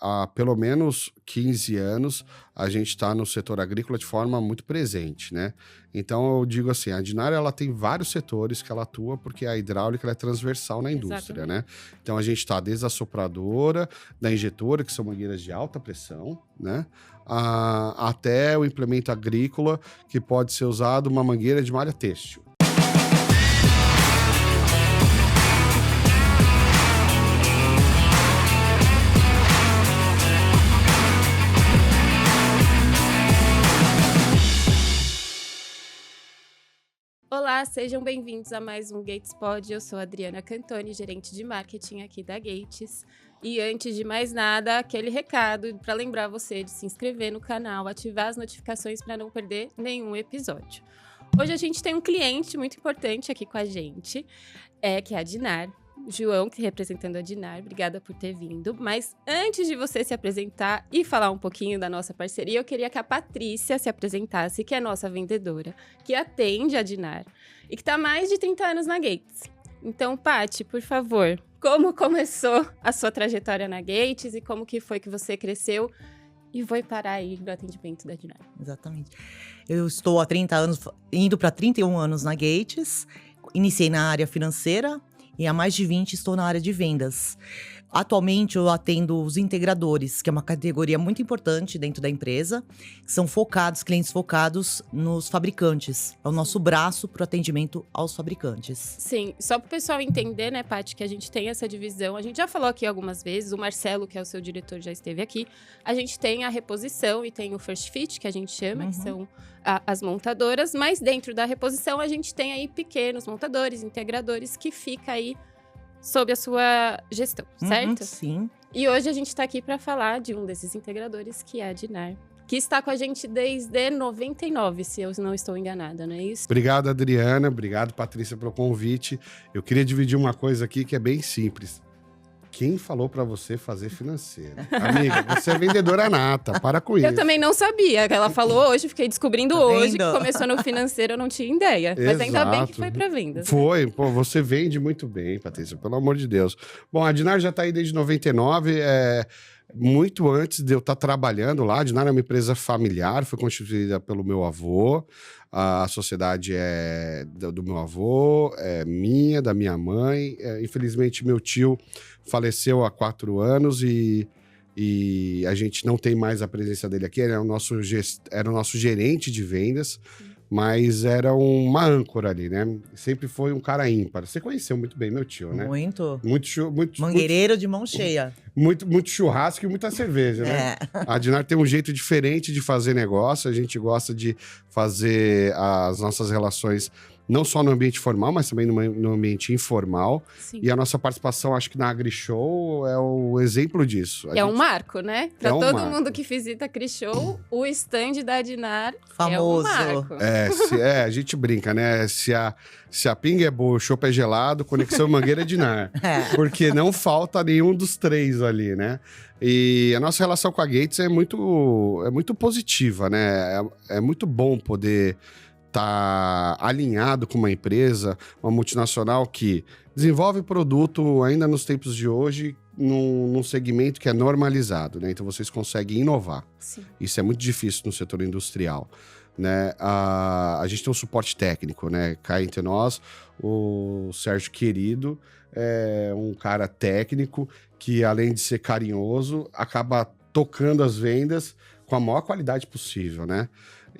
há pelo menos 15 anos, a gente está no setor agrícola de forma muito presente, né? Então, eu digo assim, a Dinar, ela tem vários setores que ela atua, porque a hidráulica ela é transversal na indústria, Exatamente. né? Então, a gente está desde a sopradora, da injetora, que são mangueiras de alta pressão, né? Até o implemento agrícola, que pode ser usado uma mangueira de malha têxtil. Olá, sejam bem-vindos a mais um Gates Pod. Eu sou a Adriana Cantoni, gerente de marketing aqui da Gates. E antes de mais nada, aquele recado para lembrar você de se inscrever no canal, ativar as notificações para não perder nenhum episódio. Hoje a gente tem um cliente muito importante aqui com a gente, que é a Dinar. João, que representando a Dinar, obrigada por ter vindo. Mas antes de você se apresentar e falar um pouquinho da nossa parceria, eu queria que a Patrícia se apresentasse, que é a nossa vendedora, que atende a Dinar e que está há mais de 30 anos na Gates. Então, Paty, por favor, como começou a sua trajetória na Gates e como que foi que você cresceu e foi parar aí no atendimento da Dinar? Exatamente. Eu estou há 30 anos, indo para 31 anos na Gates, iniciei na área financeira, e há mais de 20 estou na área de vendas. Atualmente eu atendo os integradores, que é uma categoria muito importante dentro da empresa, que são clientes focados nos fabricantes. É o nosso braço para o atendimento aos fabricantes. Sim, só para o pessoal entender, né, Paty, que a gente tem essa divisão. A gente já falou aqui algumas vezes, o Marcelo, que é o seu diretor, já esteve aqui. A gente tem a reposição e tem o first fit, que a gente chama, que são as montadoras. Mas dentro da reposição, a gente tem aí pequenos montadores, integradores, que fica aí sob a sua gestão, certo? Sim. E hoje a gente está aqui para falar de um desses integradores, que é a Dinar, que está com a gente desde 99, se eu não estou enganada, não é isso? Obrigado, Adriana. Obrigado, Patrícia, pelo convite. Eu queria dividir uma coisa aqui que é bem simples. Quem falou pra você fazer financeira? Amiga, você é vendedora nata, para com isso. Eu também não sabia, ela falou hoje, fiquei descobrindo hoje vendo? que começou no financeiro, eu não tinha ideia. Mas ainda bem que foi pra vendas. Foi, pô, você vende muito bem, Patrícia, pelo amor de Deus. Bom, a Dinar já tá aí desde 99, muito antes de eu estar trabalhando lá. A Dinar é uma empresa familiar, foi constituída pelo meu avô. A sociedade é do meu avô, é minha, da minha mãe. Infelizmente, meu tio faleceu há 4 anos e a gente não tem mais a presença dele aqui. Ele era o nosso gerente de vendas, mas era uma âncora ali, né? Sempre foi um cara ímpar. Você conheceu muito bem meu tio, né? Muito. Muito Mangueireiro de mão cheia. muito churrasco e muita cerveja, né? A Dinar tem um jeito diferente de fazer negócio. A gente gosta de fazer as nossas relações não só no ambiente formal, mas também no ambiente informal. Sim. E a nossa participação, acho que na AgriShow é o exemplo disso. É um marco, né? Pra todo marco. mundo que visita a CriShow, o stand da Dinar Famoso. é um marco. A gente brinca, né? Se a pinga é boa, o chopp é gelado, conexão Mangueira é Dinar. Porque não falta nenhum dos três ali, né? E a nossa relação com a Gates é muito positiva, né? É muito bom poder estar alinhado com uma empresa, uma multinacional que desenvolve produto ainda nos tempos de hoje num segmento que é normalizado, né? Então vocês conseguem inovar. Sim. Isso é muito difícil no setor industrial, né? A gente tem um suporte técnico, né? Cá entre nós, o Sérgio Querido é um cara técnico que, além de ser carinhoso, acaba tocando as vendas com a maior qualidade possível, né?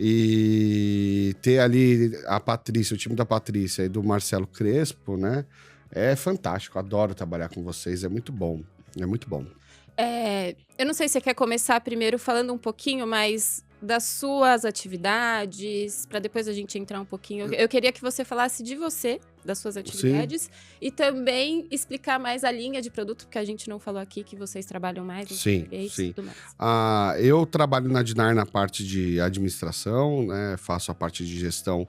E ter ali a Patrícia, o time da Patrícia e do Marcelo Crespo, né? É fantástico, adoro trabalhar com vocês, é muito bom, é muito bom. Eu não sei se você quer começar primeiro falando um pouquinho mais das suas atividades, para depois a gente entrar um pouquinho. Eu queria que você falasse de você, das suas atividades, e também explicar mais a linha de produto, porque a gente não falou aqui que vocês trabalham mais. Sim. E tudo mais. Eu trabalho na Dinar na parte de administração, né? Faço a parte de gestão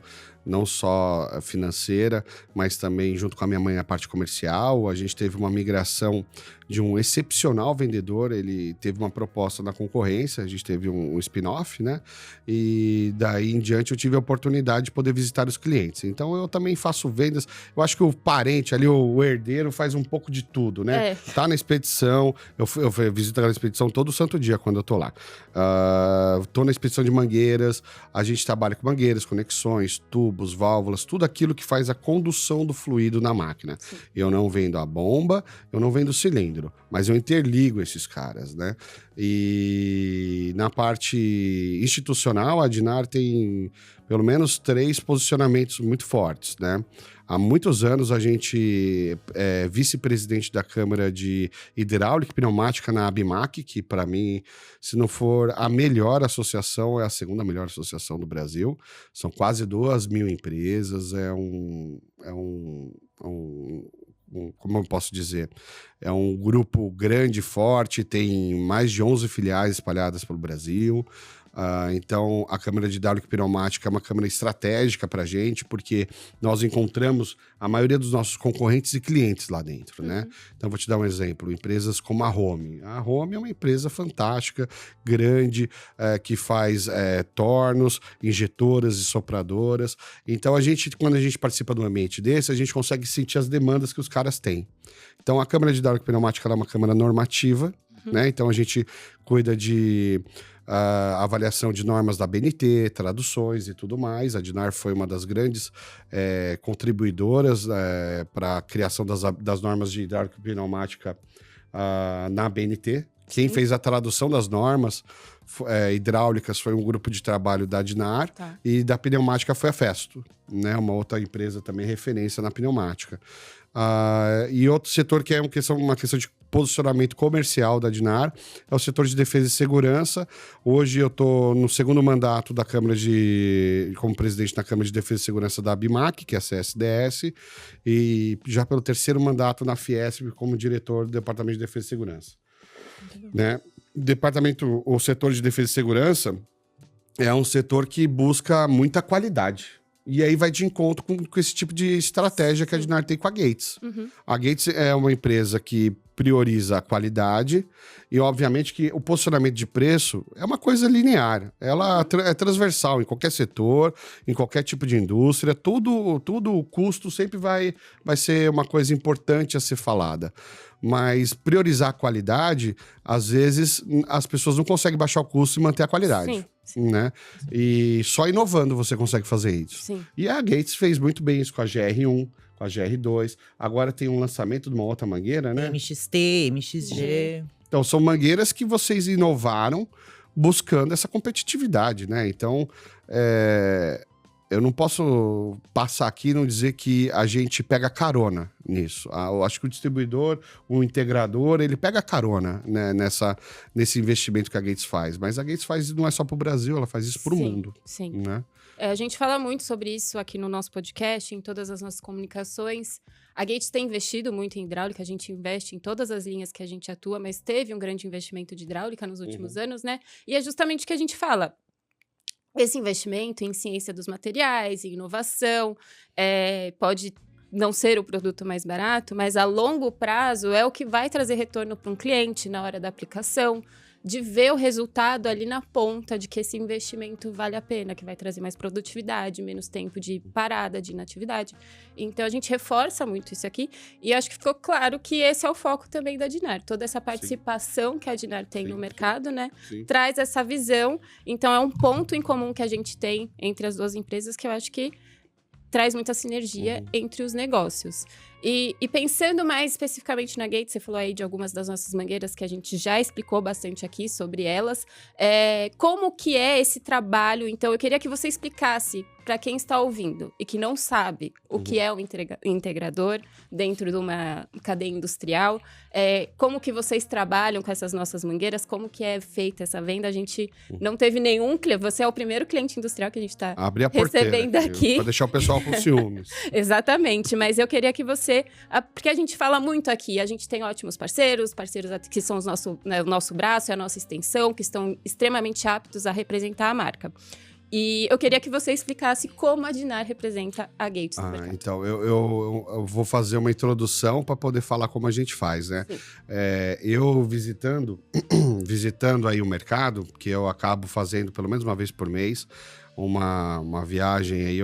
não só financeira, mas também junto com a minha mãe a parte comercial. A gente teve uma migração de um excepcional vendedor, ele teve uma proposta na concorrência, a gente teve um spin-off, né? E daí em diante eu tive a oportunidade de poder visitar os clientes. Então eu também faço vendas, eu acho que o parente ali, o herdeiro, faz um pouco de tudo, né? Tá na expedição, eu visito a expedição todo santo dia quando eu tô lá. Tô na expedição de mangueiras, a gente trabalha com mangueiras, conexões, tubos, válvulas, tudo aquilo que faz a condução do fluido na máquina. Sim. Eu não vendo a bomba, eu não vendo o cilindro, mas eu interligo esses caras, né? E na parte institucional, a Dinar tem pelo menos 3 posicionamentos muito fortes, né? Há muitos anos a gente é vice-presidente da Câmara de Hidráulica e Pneumática na ABIMAC, que para mim, se não for a melhor associação, é a segunda melhor associação do Brasil. São quase 2.000 empresas, como eu posso dizer, é um grupo grande, forte, tem mais de 11 filiais espalhadas pelo Brasil. Então, a Câmara de Hidráulica e Pneumática é uma câmara estratégica para a gente, porque nós encontramos a maioria dos nossos concorrentes e clientes lá dentro, né? Então, vou te dar um exemplo. Empresas como a Home. A Home é uma empresa fantástica, grande, que faz tornos, injetoras e sopradoras. Então, quando a gente participa de um ambiente desse, a gente consegue sentir as demandas que os caras têm. Então, a Câmara de Hidráulica e Pneumática ela é uma câmara normativa, né? Então, a gente cuida de avaliação de normas da BNT, traduções e tudo mais. A Dinar foi uma das grandes contribuidoras para a criação das normas de hidráulica e pneumática na BNT. Quem fez a tradução das normas hidráulicas foi um grupo de trabalho da Dinar, e da pneumática foi a Festo, né? Uma outra empresa também referência na pneumática. E outro setor que é uma questão de posicionamento comercial da Dinar é o setor de defesa e segurança. Hoje eu estou no segundo mandato da Câmara como presidente na Câmara de Defesa e Segurança da ABIMAC, que é a CSDS, e já pelo terceiro mandato na Fiesp como diretor do Departamento de Defesa e Segurança. Né? O setor de defesa e segurança é um setor que busca muita qualidade. E aí vai de encontro com esse tipo de estratégia que a Dinar tem com a Gates. A Gates é uma empresa que prioriza a qualidade e, obviamente, que o posicionamento de preço é uma coisa linear. Ela é transversal em qualquer setor, em qualquer tipo de indústria. Tudo o custo sempre vai ser uma coisa importante a ser falada. Mas priorizar a qualidade, às vezes, as pessoas não conseguem baixar o custo e manter a qualidade. Sim. Né? E só inovando você consegue fazer isso. Sim. E a Gates fez muito bem isso com a GR1, com a GR2. Agora tem um lançamento de uma outra mangueira, né? MXT, MXG. Então, são mangueiras que vocês inovaram buscando essa competitividade, né? Então, eu não posso passar aqui e não dizer que a gente pega carona nisso. Eu acho que o distribuidor, o integrador, ele pega carona, né, nesse investimento que a Gates faz. Mas a Gates faz não é só para o Brasil, ela faz isso para o mundo. Sim. Né? A gente fala muito sobre isso aqui no nosso podcast, em todas as nossas comunicações. A Gates tem investido muito em hidráulica, a gente investe em todas as linhas que a gente atua, mas teve um grande investimento de hidráulica nos últimos anos, né? E é justamente o que a gente fala. Esse investimento em ciência dos materiais, em inovação, pode não ser o produto mais barato, mas a longo prazo é o que vai trazer retorno para um cliente na hora da aplicação, de ver o resultado ali na ponta de que esse investimento vale a pena, que vai trazer mais produtividade, menos tempo de parada, de inatividade. Então, a gente reforça muito isso aqui e acho que ficou claro que esse é o foco também da Dinar. Toda essa participação que a Dinar tem no mercado, né? Traz essa visão. Então, é um ponto em comum que a gente tem entre as duas empresas que eu acho que traz muita sinergia entre os negócios. E pensando mais especificamente na Gates, você falou aí de algumas das nossas mangueiras que a gente já explicou bastante aqui sobre elas. Como que é esse trabalho? Então, eu queria que você explicasse para quem está ouvindo e que não sabe o que é um integrador dentro de uma cadeia industrial, como que vocês trabalham com essas nossas mangueiras, como que é feita essa venda. A gente não teve nenhum cliente, você é o primeiro cliente industrial que a gente está recebendo aqui. Para deixar o pessoal com ciúmes. Exatamente, mas eu queria que você... Porque a gente fala muito aqui, a gente tem ótimos parceiros que são o nosso braço, é a nossa extensão, que estão extremamente aptos a representar a marca. E eu queria que você explicasse como a Dinar representa a Gates no mercado. Então, eu vou fazer uma introdução para poder falar como a gente faz, né? Eu visitando aí o mercado, que eu acabo fazendo pelo menos uma vez por mês, uma viagem aí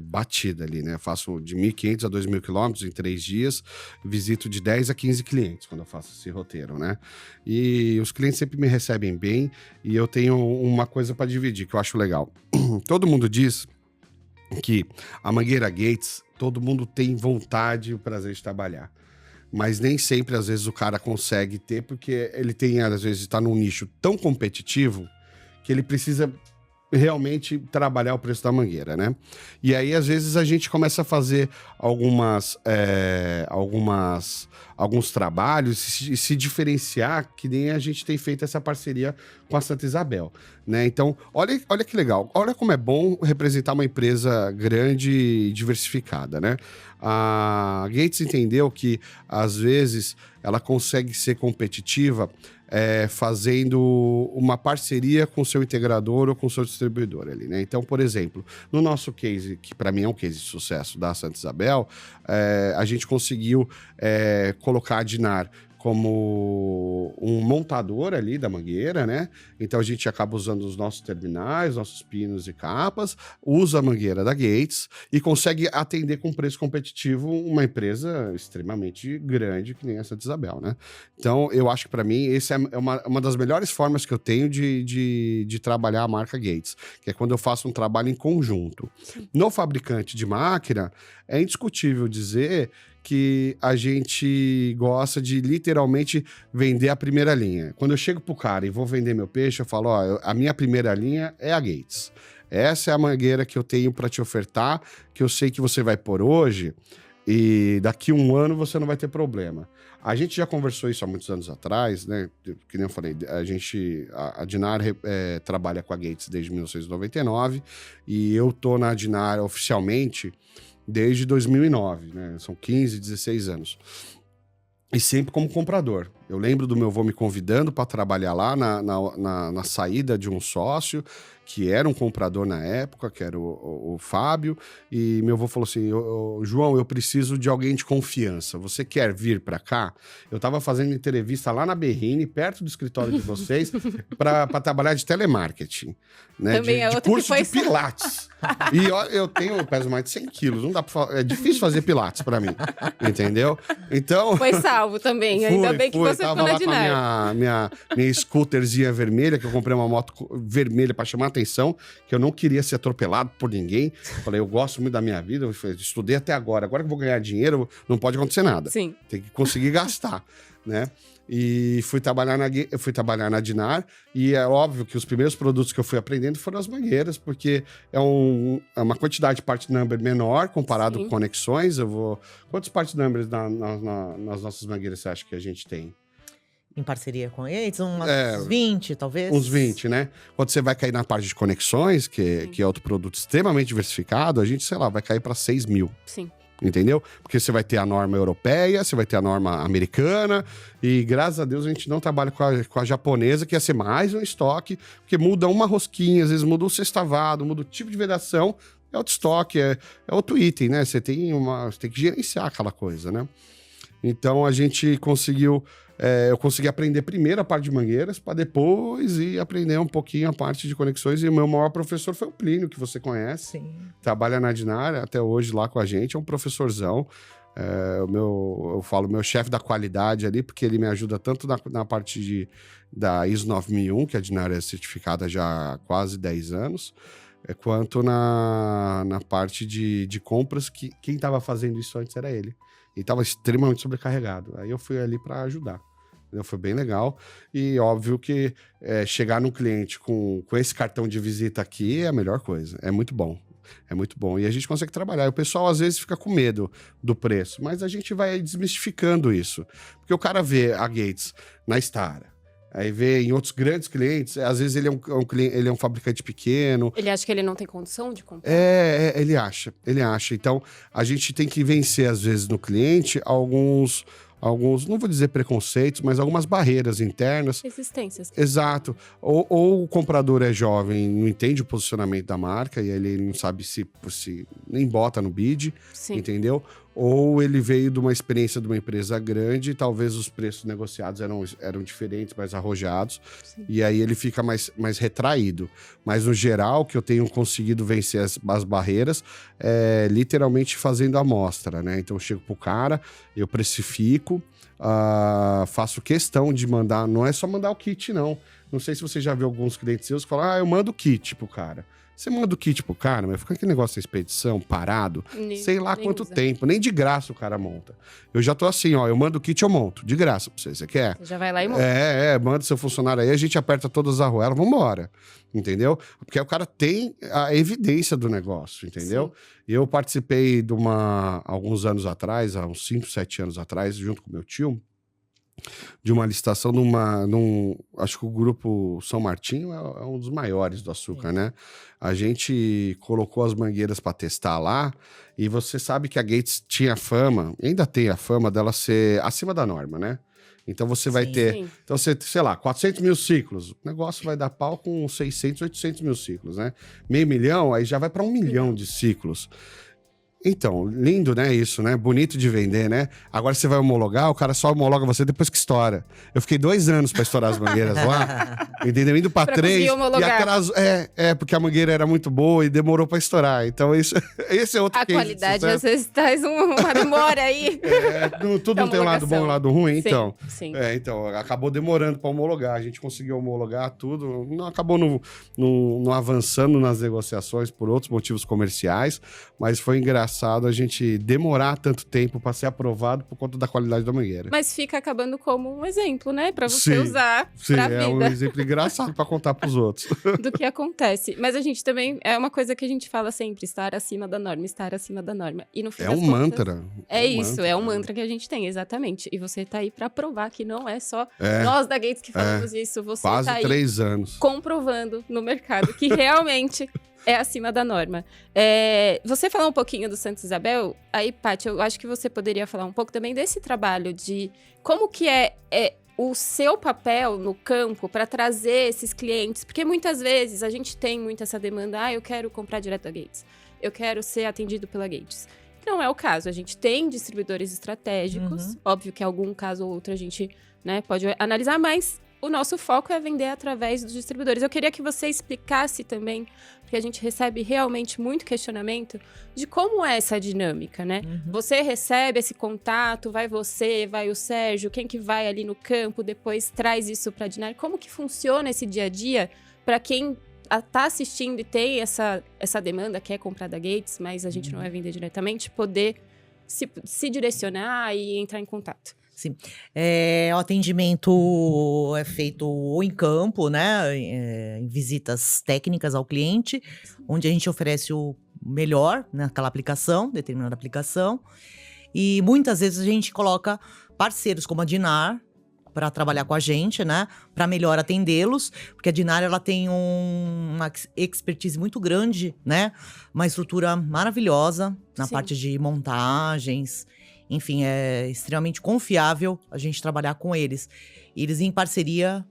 batida ali, né? Eu faço de 1.500 a 2.000 quilômetros em 3 dias, visito de 10 a 15 clientes quando eu faço esse roteiro, né? E os clientes sempre me recebem bem e eu tenho uma coisa para dividir que eu acho legal. Todo mundo diz que a Mangueira Gates, todo mundo tem vontade e o prazer de trabalhar. Mas nem sempre, às vezes, o cara consegue ter, porque ele tem, às vezes, está num nicho tão competitivo que ele precisa realmente trabalhar o preço da mangueira, né? E aí, às vezes, a gente começa a fazer alguns trabalhos e se diferenciar, que nem a gente tem feito essa parceria com a Santa Isabel, né? Então, olha que legal. Olha como é bom representar uma empresa grande e diversificada, né? A Gates entendeu que, às vezes, ela consegue ser competitiva fazendo uma parceria com o seu integrador ou com o seu distribuidor ali, né? Então, por exemplo, no nosso case, que para mim é um case de sucesso da Santa Isabel, a gente conseguiu colocar a Dinar como um montador ali da mangueira, né? Então a gente acaba usando os nossos terminais, nossos pinos e capas, usa a mangueira da Gates e consegue atender com preço competitivo uma empresa extremamente grande que nem a Santa Isabel, né? Então eu acho que para mim essa é uma das melhores formas que eu tenho de trabalhar a marca Gates, que é quando eu faço um trabalho em conjunto. No fabricante de máquina, é indiscutível dizer que a gente gosta de literalmente vender a primeira linha. Quando eu chego pro cara e vou vender meu peixe, eu falo, ó, a minha primeira linha é a Gates. Essa é a mangueira que eu tenho para te ofertar, que eu sei que você vai pôr hoje e daqui 1 ano você não vai ter problema. A gente já conversou isso há muitos anos atrás, né? Que nem eu falei, a Dinar trabalha com a Gates desde 1999 e eu tô na Dinar oficialmente desde 2009, né? São 15, 16 anos. E sempre como comprador. Eu lembro do meu avô me convidando para trabalhar lá na saída de um sócio, que era um comprador na época, que era o Fábio, e meu avô falou assim, João, eu preciso de alguém de confiança, você quer vir para cá? Eu estava fazendo entrevista lá na Berrine, perto do escritório de vocês, para trabalhar de telemarketing, né? Também de curso de Pilates. E eu peso mais de 100 quilos, não dá é difícil fazer Pilates para mim, entendeu? Então... Foi salvo também, ainda bem que você tava lá com a minha scooterzinha vermelha, que eu comprei uma moto vermelha para chamar a atenção, que eu não queria ser atropelado por ninguém. Falei, eu gosto muito da minha vida, eu estudei até agora que eu vou ganhar dinheiro, não pode acontecer nada. Sim. Tem que conseguir gastar, né? E fui trabalhar na Dinar, e é óbvio que os primeiros produtos que eu fui aprendendo foram as mangueiras, porque é uma quantidade de part number menor comparado com conexões. Quantos part numbers nas nossas mangueiras você acha que a gente tem? Em parceria com eles, uns 20, talvez. Uns 20, né? Quando você vai cair na parte de conexões, que é outro produto extremamente diversificado, a gente, sei lá, vai cair para 6 mil. Sim. Entendeu? Porque você vai ter a norma europeia, você vai ter a norma americana, e graças a Deus a gente não trabalha com a japonesa, que ia ser mais um estoque, porque muda uma rosquinha, às vezes muda o sextavado, muda o tipo de vedação, é outro estoque, é outro item, né? Você tem que gerenciar aquela coisa, né? Então a gente conseguiu... eu consegui aprender primeiro a parte de mangueiras, para depois ir aprender um pouquinho a parte de conexões. E o meu maior professor foi o Plínio, que você conhece. Sim. Trabalha na Dinar até hoje lá com a gente, é um professorzão. Eu falo, meu chefe da qualidade ali, porque ele me ajuda tanto na parte da ISO 9001, que a Dinar é certificada já há quase 10 anos, quanto na parte de compras, que quem estava fazendo isso antes era ele. E estava extremamente sobrecarregado. Aí eu fui ali para ajudar. Foi bem legal. E óbvio que chegar num cliente com esse cartão de visita aqui é a melhor coisa. É muito bom. É muito bom. E a gente consegue trabalhar. E o pessoal às vezes fica com medo do preço, mas a gente vai desmistificando isso. Porque o cara vê a Gates na Stara, aí vê em outros grandes clientes, às vezes ele é um fabricante pequeno. Ele acha que ele não tem condição de comprar? Ele acha. Então, a gente tem que vencer, às vezes, no cliente, alguns alguns, não vou dizer preconceitos, mas algumas barreiras internas. Resistências. Exato. Ou o comprador é jovem, não entende o posicionamento da marca, e ele não sabe se nem bota no bid, Sim. entendeu? Ou ele veio de uma experiência de uma empresa grande, e talvez os preços negociados eram diferentes, mais arrojados, Sim. e aí ele fica mais retraído. Mas, no geral, que eu tenho conseguido vencer as barreiras é literalmente fazendo amostra, né? Então, eu chego pro cara, eu precifico, faço questão de mandar, não é só mandar o kit, não. Não sei se você já viu alguns clientes seus que falam, eu mando o kit pro cara. Você manda o kit pro cara, mas fica aquele negócio da expedição, parado, sei lá quanto tempo, nem de graça o cara monta. Eu já tô assim, ó, eu mando o kit, eu monto, de graça pra você, você quer? Você já vai lá e monta. Manda seu funcionário aí, a gente aperta todas as arruelas, vambora, entendeu? Porque o cara tem a evidência do negócio, entendeu? Sim. Eu participei de alguns anos atrás, há uns 5, 7 anos atrás, junto com meu tio, de uma licitação acho que o grupo São Martinho é um dos maiores do açúcar, né? A gente colocou as mangueiras para testar lá e você sabe que a Gates tinha fama, ainda tem a fama dela ser acima da norma, né? Então você vai ter, Sim. então você, sei lá, 400 mil ciclos, o negócio vai dar pau com 600, 800 mil ciclos, né? Meio milhão, aí já vai para 1 milhão de ciclos. Então, lindo, né, isso, né? Bonito de vender, né? Agora você vai homologar, o cara só homologa você depois que estoura. Eu fiquei 2 anos para estourar as mangueiras lá, entendeu? Indo para 3 e atrasou. Porque a mangueira era muito boa e demorou para estourar. Então, esse é outro case. A qualidade, às vezes, traz uma demora aí. Tudo não tem um lado bom e um lado ruim, então. Sim. Então, acabou demorando para homologar. A gente conseguiu homologar tudo. Não acabou não avançando nas negociações por outros motivos comerciais, mas foi engraçado a gente demorar tanto tempo para ser aprovado por conta da qualidade da mangueira. Mas fica acabando como um exemplo, né? Para você usar pra vida. É um exemplo engraçado para contar para os outros. Do que acontece. Mas a gente também, é uma coisa que a gente fala sempre, estar acima da norma, estar acima da norma. E no fim das contas, mantra. É um mantra que a gente tem, exatamente. E você tá aí para provar que não é só nós da Gates que falamos isso, você quase tá aí 3 anos. comprovando no mercado que realmente é acima da norma. Você falou um pouquinho do Santa Isabel, aí, Paty, eu acho que você poderia falar um pouco também desse trabalho de como que é o seu papel no campo para trazer esses clientes, porque muitas vezes a gente tem muito essa demanda, eu quero comprar direto da Gates, eu quero ser atendido pela Gates. Não é o caso, a gente tem distribuidores estratégicos, óbvio que algum caso ou outro a gente, né, pode analisar, mas o nosso foco é vender através dos distribuidores. Eu queria que você explicasse também, porque a gente recebe realmente muito questionamento de como é essa dinâmica, né? Você recebe esse contato, vai você, vai o Sérgio, quem que vai ali no campo, depois traz isso para a Dinar. Como que funciona esse dia a dia para quem tá assistindo e tem essa demanda, quer comprar da Gates, mas a gente não vai vender diretamente, poder se direcionar e entrar em contato? Sim. O atendimento é feito ou em campo, né? Em visitas técnicas ao cliente, onde a gente oferece o melhor naquela aplicação, determinada aplicação. E muitas vezes a gente coloca parceiros como a Dinar para trabalhar com a gente, né? Para melhor atendê-los, porque a Dinar ela tem uma expertise muito grande, né? Uma estrutura maravilhosa na parte de montagens. Enfim, é extremamente confiável a gente trabalhar com eles. E eles, em parceria,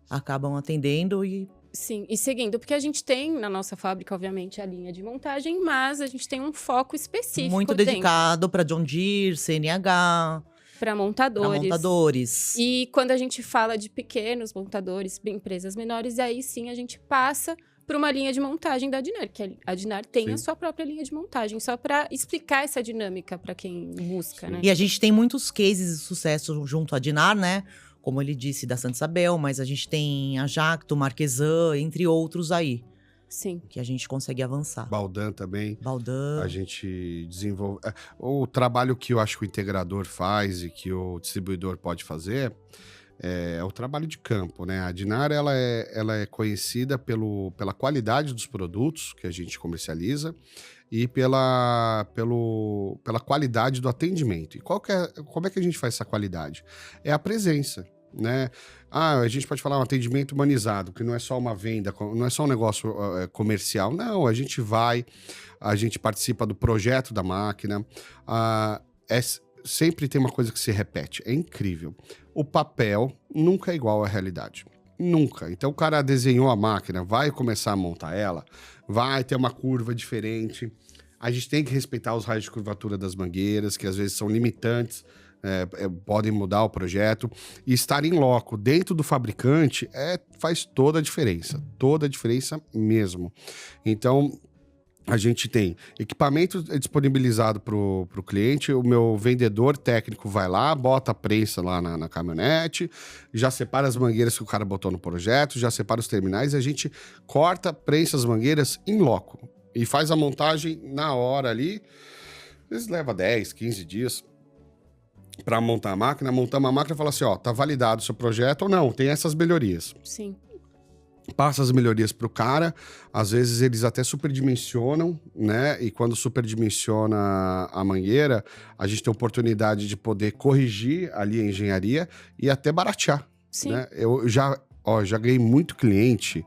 acabam atendendo e... Sim, e seguindo, porque a gente tem na nossa fábrica, obviamente, a linha de montagem, mas a gente tem um foco específico muito dedicado para John Deere, CNH... Para montadores. E quando a gente fala de pequenos montadores, empresas menores, aí sim a gente passa para uma linha de montagem da Dinar, que a Dinar tem a sua própria linha de montagem, só para explicar essa dinâmica para quem busca, né? E a gente tem muitos cases de sucesso junto à Dinar, né? Como ele disse, da Santa Isabel, mas a gente tem a Jacto, Marquesan, entre outros aí. Sim. Que a gente consegue avançar. Baldan também. Baldan. A gente desenvolve... O trabalho que eu acho que o integrador faz e que o distribuidor pode fazer é o trabalho de campo, né? A Dinar, ela é conhecida pela qualidade dos produtos que a gente comercializa e pela qualidade do atendimento. E como é que a gente faz essa qualidade? É a presença, né? A gente pode falar um atendimento humanizado, que não é só uma venda, não é só um negócio comercial. Não, a gente participa do projeto da máquina, sempre tem uma coisa que se repete, é incrível. O papel nunca é igual à realidade. Nunca. Então o cara desenhou a máquina, vai começar a montar ela, vai ter uma curva diferente. A gente tem que respeitar os raios de curvatura das mangueiras, que às vezes são limitantes, podem mudar o projeto. E estar em loco dentro do fabricante faz toda a diferença mesmo. Então, a gente tem equipamento disponibilizado para o cliente, o meu vendedor técnico vai lá, bota a prensa lá na caminhonete, já separa as mangueiras que o cara botou no projeto, já separa os terminais e a gente corta, prensa as mangueiras em loco e faz a montagem na hora ali. Às vezes leva 10, 15 dias para montar a máquina. Montamos a máquina e fala assim, ó, tá validado o seu projeto ou não, tem essas melhorias. Sim. Passa as melhorias para o cara, às vezes eles até superdimensionam, né? E quando superdimensiona a mangueira, a gente tem a oportunidade de poder corrigir ali a engenharia e até baratear. Sim. Né? Eu já ganhei muito cliente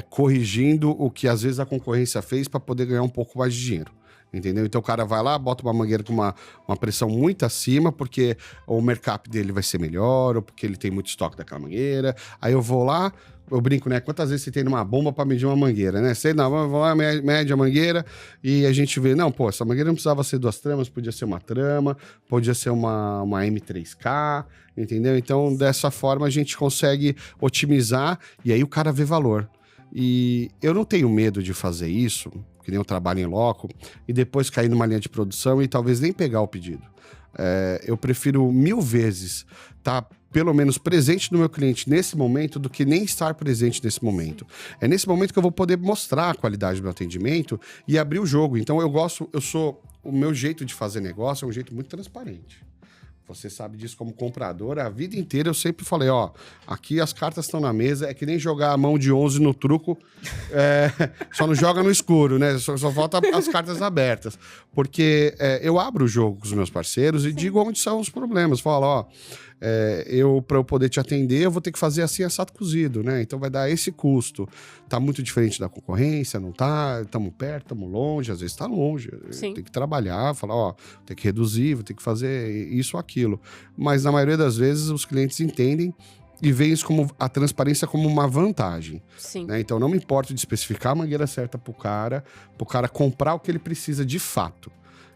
corrigindo o que às vezes a concorrência fez para poder ganhar um pouco mais de dinheiro. Entendeu? Então o cara vai lá, bota uma mangueira com uma pressão muito acima, porque o mercap dele vai ser melhor, ou porque ele tem muito estoque daquela mangueira. Aí eu vou lá, eu brinco, né? Quantas vezes você tem numa bomba para medir uma mangueira, né? Sei não, vou lá, mede a mangueira e a gente vê, não, pô, essa mangueira não precisava ser 2 tramas, podia ser uma trama, podia ser uma M3K, entendeu? Então dessa forma a gente consegue otimizar e aí o cara vê valor. E eu não tenho medo de fazer isso, que nem eu trabalho em loco, e depois cair numa linha de produção e talvez nem pegar o pedido. Eu prefiro 1000 vezes estar pelo menos presente no meu cliente nesse momento do que nem estar presente nesse momento. É nesse momento que eu vou poder mostrar a qualidade do meu atendimento e abrir o jogo. Então o meu jeito de fazer negócio é um jeito muito transparente. Você sabe disso como comprador. A vida inteira eu sempre falei, ó, aqui as cartas estão na mesa, é que nem jogar a mão de 11 no truco, só não joga no escuro, né? Só falta as cartas abertas. Porque eu abro o jogo com os meus parceiros e digo onde são os problemas. Falo, ó, para eu poder te atender, eu vou ter que fazer assim assado cozido, né? Então vai dar esse custo. Tá muito diferente da concorrência, não tá? Estamos perto, estamos longe, às vezes tá longe. Tem que trabalhar, falar, ó, tem que reduzir, vou ter que fazer isso ou aquilo. Mas na maioria das vezes os clientes entendem e veem isso como a transparência como uma vantagem. Sim. Né? Então não me importo de especificar a mangueira certa pro cara comprar o que ele precisa de fato.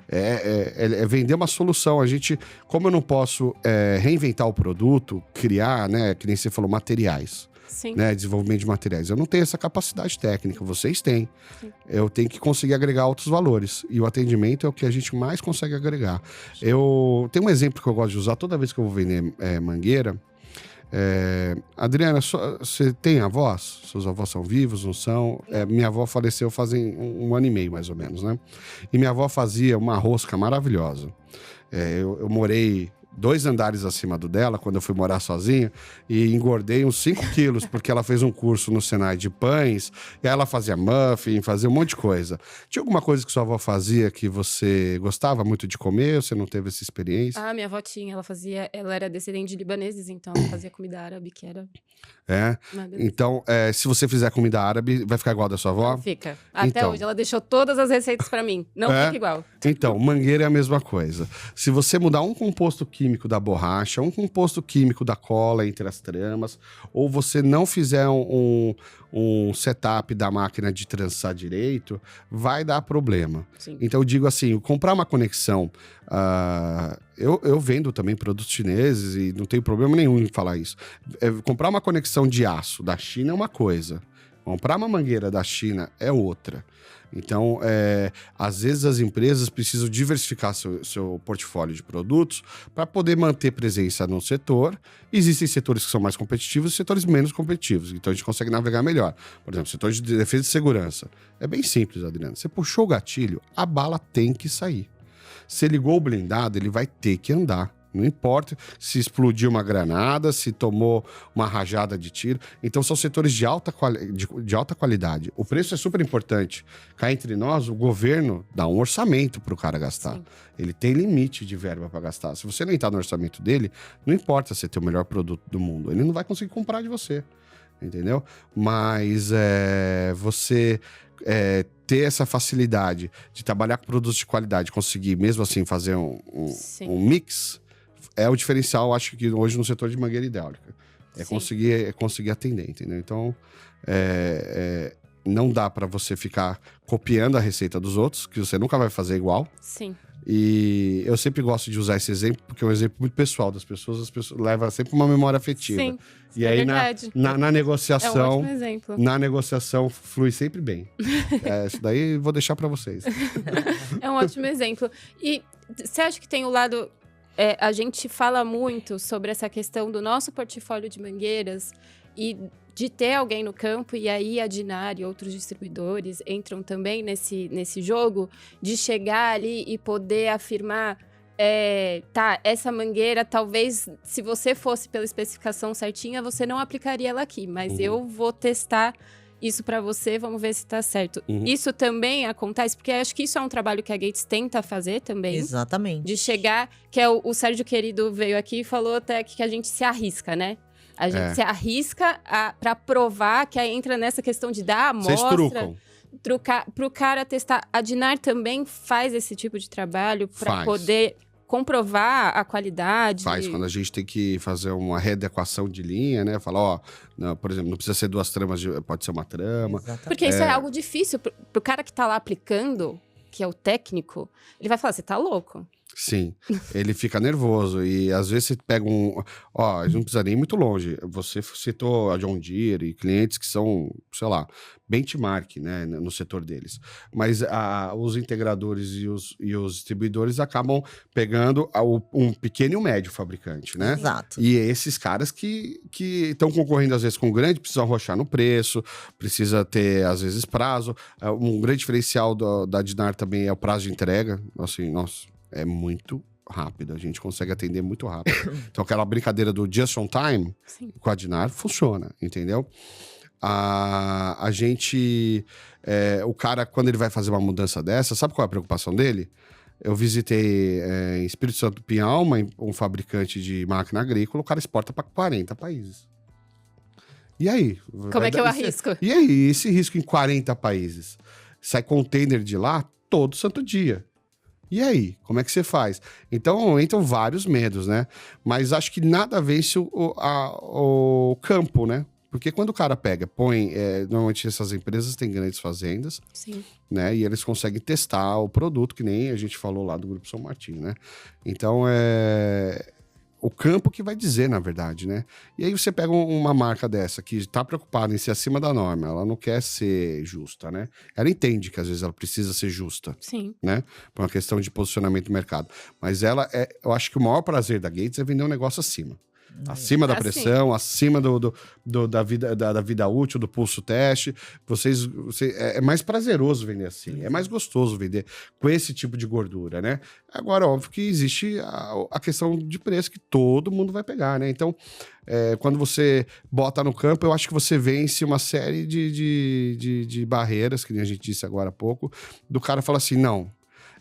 É vender uma solução. A gente, como eu não posso reinventar o produto, criar, né, que nem você falou, materiais, né, desenvolvimento de materiais. Eu não tenho essa capacidade técnica, vocês têm. Sim. Eu tenho que conseguir agregar outros valores. E o atendimento é o que a gente mais consegue agregar. Eu tenho um exemplo que eu gosto de usar toda vez que eu vou vender mangueira. Adriana, você tem avós? Seus avós são vivos, não são? Minha avó faleceu fazem um ano e meio, mais ou menos, né? E minha avó fazia uma rosca maravilhosa. Eu morei 2 andares acima do dela, quando eu fui morar sozinho, e engordei uns 5 quilos, porque ela fez um curso no Senai de pães, e aí ela fazia muffin, fazia um monte de coisa. Tinha alguma coisa que sua avó fazia que você gostava muito de comer, ou você não teve essa experiência? Ah, minha avó tinha, ela era descendente de libaneses, então ela fazia comida árabe, que era... Então, se você fizer comida árabe, vai ficar igual da sua avó? Não fica. Até hoje, ela deixou todas as receitas pra mim. Não fica igual. Então, mangueira é a mesma coisa. Se você mudar um composto químico da borracha, um composto químico da cola entre as tramas, ou você não fizer um setup da máquina de trançar direito, vai dar problema. Sim. Então, eu digo assim, comprar uma conexão... Eu vendo também produtos chineses e não tenho problema nenhum em falar isso. Comprar uma conexão de aço da China é uma coisa. Comprar uma mangueira da China é outra. Então, às vezes as empresas precisam diversificar seu portfólio de produtos para poder manter presença no setor. Existem setores que são mais competitivos e setores menos competitivos. Então, a gente consegue navegar melhor. Por exemplo, setor de defesa e segurança. É bem simples, Adriano. Você puxou o gatilho, a bala tem que sair. Se ligou o blindado, ele vai ter que andar. Não importa se explodiu uma granada, se tomou uma rajada de tiro. Então, são setores de alta qualidade. O preço é super importante. Cá entre nós, o governo dá um orçamento para o cara gastar. Sim. Ele tem limite de verba para gastar. Se você não entrar no orçamento dele, não importa você ter o melhor produto do mundo. Ele não vai conseguir comprar de você. Entendeu? Mas você ter essa facilidade de trabalhar com produtos de qualidade, conseguir mesmo assim fazer um mix, é o diferencial, acho que hoje no setor de mangueira hidráulica. Conseguir atender, entendeu? Então, não dá para você ficar copiando a receita dos outros, que você nunca vai fazer igual. Sim. E eu sempre gosto de usar esse exemplo, porque é um exemplo muito pessoal das pessoas. As pessoas levam sempre uma memória afetiva. Sim, e aí, na negociação, é um ótimo exemplo. Na negociação, flui sempre bem. Isso daí vou deixar para vocês. É um ótimo exemplo. E você acha que tem o lado... a gente fala muito sobre essa questão do nosso portfólio de mangueiras e de ter alguém no campo, e aí a Dinar e outros distribuidores entram também nesse jogo, de chegar ali e poder afirmar, essa mangueira, talvez, se você fosse pela especificação certinha, você não aplicaria ela aqui, mas eu vou testar isso para você, vamos ver se tá certo. Isso também acontece, porque acho que isso é um trabalho que a Gates tenta fazer também. Exatamente. De chegar, que é o Sérgio Querido veio aqui e falou até que a gente se arrisca, né? A gente se arrisca para provar, que aí entra nessa questão de dar a amostra. Vocês trucam. Pro cara testar. A Dinar também faz esse tipo de trabalho para poder comprovar a qualidade. Faz, quando a gente tem que fazer uma readequação de linha, né? Falar, por exemplo, não precisa ser 2 tramas, pode ser uma trama. Exatamente. Porque isso é algo difícil. Pro cara que tá lá aplicando, que é o técnico, ele vai falar, você tá louco. Sim, ele fica nervoso e às vezes você pega a gente não precisa nem ir muito longe. Você citou a John Deere e clientes que são, sei lá, benchmark, né, no setor deles. Mas os integradores e os distribuidores acabam pegando um pequeno e um médio fabricante, né? Exato. E esses caras que estão concorrendo às vezes com o grande, precisam arrochar no preço, precisa ter às vezes prazo. Um grande diferencial da Dinar também é o prazo de entrega. Assim, nossa, é muito rápido, a gente consegue atender muito rápido. Então, aquela brincadeira do just on time, com a Dinar, funciona, entendeu? A gente... o cara, quando ele vai fazer uma mudança dessa, sabe qual é a preocupação dele? Eu visitei em Espírito Santo, Pinhal, um fabricante de máquina agrícola, o cara exporta para 40 países. E aí? Como é que eu arrisco? E aí, esse risco em 40 países? Sai container de lá todo santo dia. E aí, como é que você faz? Então, entram vários medos, né? Mas acho que nada vence o campo, né? Porque quando o cara põe... normalmente essas empresas têm grandes fazendas, né? E eles conseguem testar o produto, que nem a gente falou lá do Grupo São Martinho, né? Então, o campo que vai dizer, na verdade, né? E aí você pega uma marca dessa que está preocupada em ser acima da norma, ela não quer ser justa, né? Ela entende que às vezes ela precisa ser justa, né? Por uma questão de posicionamento do mercado. Mas eu acho que o maior prazer da Gates é vender um negócio acima. Acima da pressão, acima da vida útil, do pulso teste. É mais prazeroso vender assim. É mais gostoso vender com esse tipo de gordura, né? Agora, óbvio que existe a questão de preço que todo mundo vai pegar, né? Então, quando você bota no campo, eu acho que você vence uma série de barreiras, que nem a gente disse agora há pouco, do cara fala assim, não...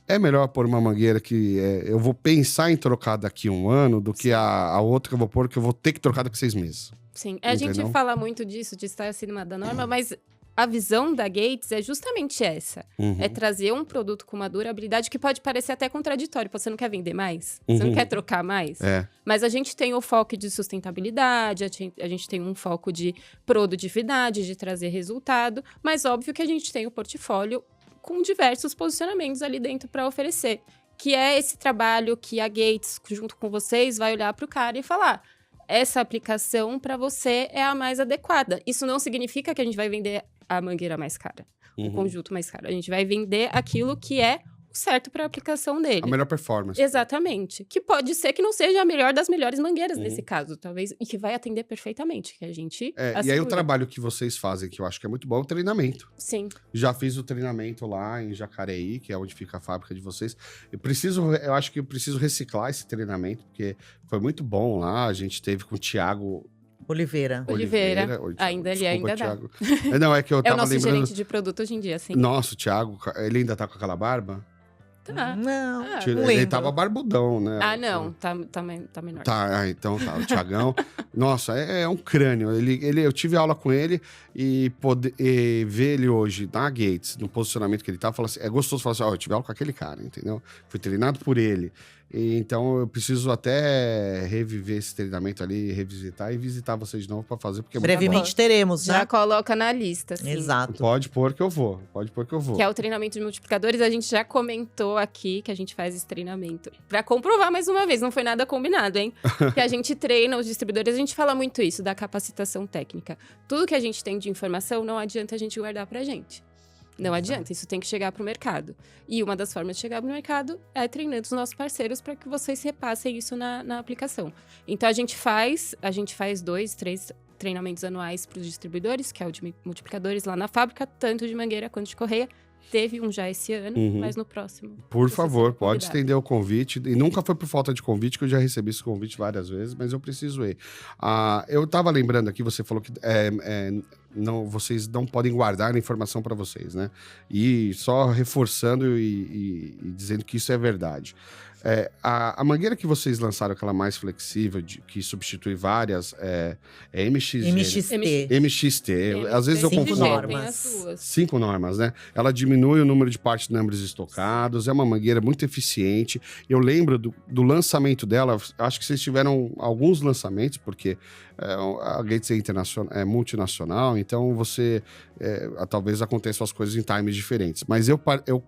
É melhor pôr uma mangueira que eu vou pensar em trocar daqui 1 ano do que a outra que eu vou pôr que eu vou ter que trocar daqui 6 meses. Sim, a gente fala muito disso, de estar acima da norma, mas a visão da Gates é justamente essa. É trazer um produto com uma durabilidade que pode parecer até contraditório. Você não quer vender mais? Você não quer trocar mais? Mas a gente tem o foco de sustentabilidade, a gente tem um foco de produtividade, de trazer resultado, mas óbvio que a gente tem o portfólio com diversos posicionamentos ali dentro para oferecer. Que é esse trabalho que a Gates, junto com vocês, vai olhar para o cara e falar: essa aplicação para você é a mais adequada. Isso não significa que a gente vai vender a mangueira mais cara, o conjunto mais caro. A gente vai vender aquilo que é o certo para a aplicação dele. A melhor performance. Exatamente. Que pode ser que não seja a melhor das melhores mangueiras nesse caso, talvez, e que vai atender perfeitamente, que a gente e aí o trabalho que vocês fazem, que eu acho que é muito bom, é o treinamento. Sim. Já fiz o treinamento lá em Jacareí, que é onde fica a fábrica de vocês. Eu acho que eu preciso reciclar esse treinamento, porque foi muito bom lá. A gente teve com o Thiago Oliveira. Ainda dá. Thiago. Não, é que eu é tava o nosso lembrando... gerente de produto hoje em dia, sim. Nossa, o Thiago, ele ainda tá com aquela barba? Tá. Não, Ah, não Ele lembro. tava barbudão, né? Ah, não. Tá menor. Tá, então tá. O Thiagão, nossa, é um crânio. Eu tive aula com ele e ver ele hoje na Gates, no posicionamento que ele tá, falar assim, é gostoso falar assim, ó, eu tive aula com aquele cara, entendeu? Fui treinado por ele. E, então eu preciso até reviver esse treinamento ali, revisitar e visitar vocês de novo pra fazer, porque é muito Brevemente bom. teremos, Já né? coloca na lista, sim. Exato. Pode pôr que eu vou. Que é o treinamento de multiplicadores. A gente já comentou aqui que a gente faz esse treinamento. Pra comprovar mais uma vez, não foi nada combinado, hein? Que a gente treina os distribuidores, a gente fala muito isso, da capacitação técnica. Tudo que a gente tem de informação, não adianta a gente guardar pra gente. Não adianta, isso tem que chegar pro mercado. E uma das formas de chegar pro mercado é treinando os nossos parceiros para que vocês repassem isso na aplicação. Então, a gente faz 2, 3 treinamentos anuais para os distribuidores, que é o de multiplicadores lá na fábrica, tanto de mangueira quanto de correia. Teve um já esse ano, mas no próximo. Por você favor, será pode convidado. estender o convite. E nunca foi por falta de convite, que eu já recebi esse convite várias vezes, mas eu preciso ir. Eu tava lembrando aqui, você falou que não, vocês não podem guardar a informação para vocês, né? E só reforçando e dizendo que isso é verdade. A mangueira que vocês lançaram, aquela mais flexível, que substitui várias, é MXG. MXT. MXT. Às vezes eu Cinco confundo. normas. Tem as duas. 5 normas, né? Ela diminui o número de part numbers estocados, é uma mangueira muito eficiente. Eu lembro do lançamento dela, acho que vocês tiveram alguns lançamentos, porque a Gates é multinacional, então talvez aconteçam as coisas em times diferentes. Mas eu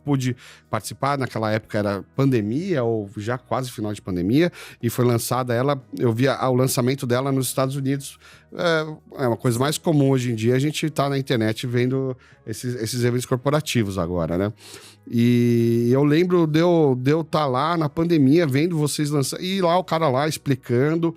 pude participar, naquela época era pandemia, ou já quase final de pandemia, e foi lançada ela, eu vi o lançamento dela nos Estados Unidos. É uma coisa mais comum hoje em dia, a gente tá na internet vendo esses eventos corporativos agora, né? E eu lembro de eu estar lá na pandemia, vendo vocês lançar, e lá o cara lá explicando